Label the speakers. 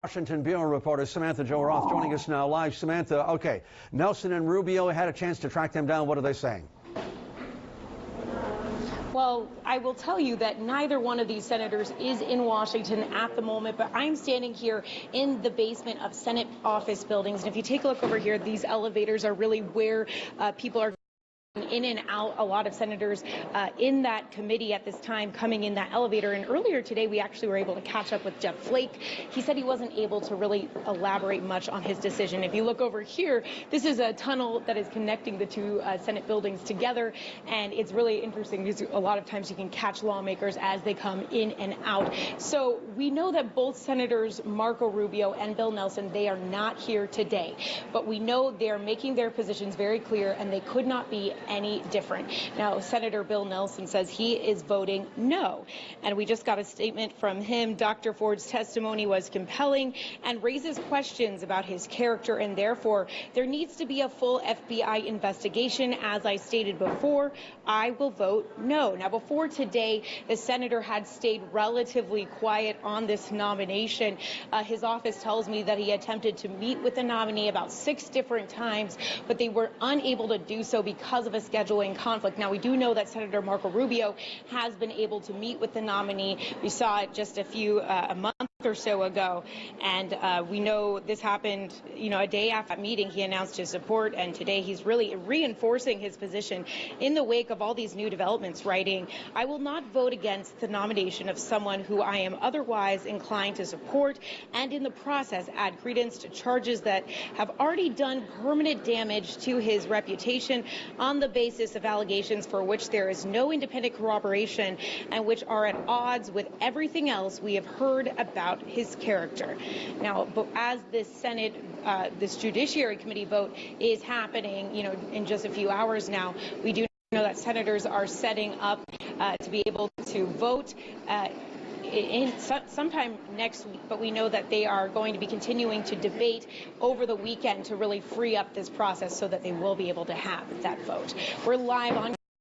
Speaker 1: Washington Bureau reporter Samantha-Jo are off, joining us now live. Samantha, okay, Nelson and Rubio had a chance to track them down. What are they saying?
Speaker 2: Well, I will tell you that neither one of these senators is in Washington at the moment, but I'm standing here in the basement of Senate office buildings. And if you take a look over here, these elevators are really where people are in and out. A lot of senators in that committee at this time coming in that elevator. And earlier today, we actually were able to catch up with Jeff Flake. He said he wasn't able to really elaborate much on his decision. If you look over here, this is a tunnel that is connecting the two Senate buildings together. And it's really interesting because a lot of times you can catch lawmakers as they come in and out. So we know that both Senators Marco Rubio and Bill Nelson, they are not here today. But we know they are making their positions very clear, and they could not be any different. Now, Senator Bill Nelson says he is voting no. And we just got a statement from him. Dr. Ford's testimony was compelling and raises questions about his character, and therefore there needs to be a full FBI investigation. As I stated before, I will vote no. Now, before today, the senator had stayed relatively quiet on this nomination. His office tells me that he attempted to meet with the nominee about 6 different times, but they were unable to do so because of a scheduling conflict. Now, we do know that Senator Marco Rubio has been able to meet with the nominee. We saw it just a month or so ago, and we know this happened, a day after that meeting. He announced his support, and today he's really reinforcing his position in the wake of all these new developments, writing, "I will not vote against the nomination of someone who I am otherwise inclined to support, and in the process add credence to charges that have already done permanent damage to his reputation on the basis of allegations for which there is no independent corroboration and which are at odds with everything else we have heard about his character." Now, but as this this Judiciary Committee vote is happening, in just a few hours now, we do know that senators are setting up to be able to vote sometime next week, but we know that they are going to be continuing to debate over the weekend to really free up this process so that they will be able to have that vote. We're live on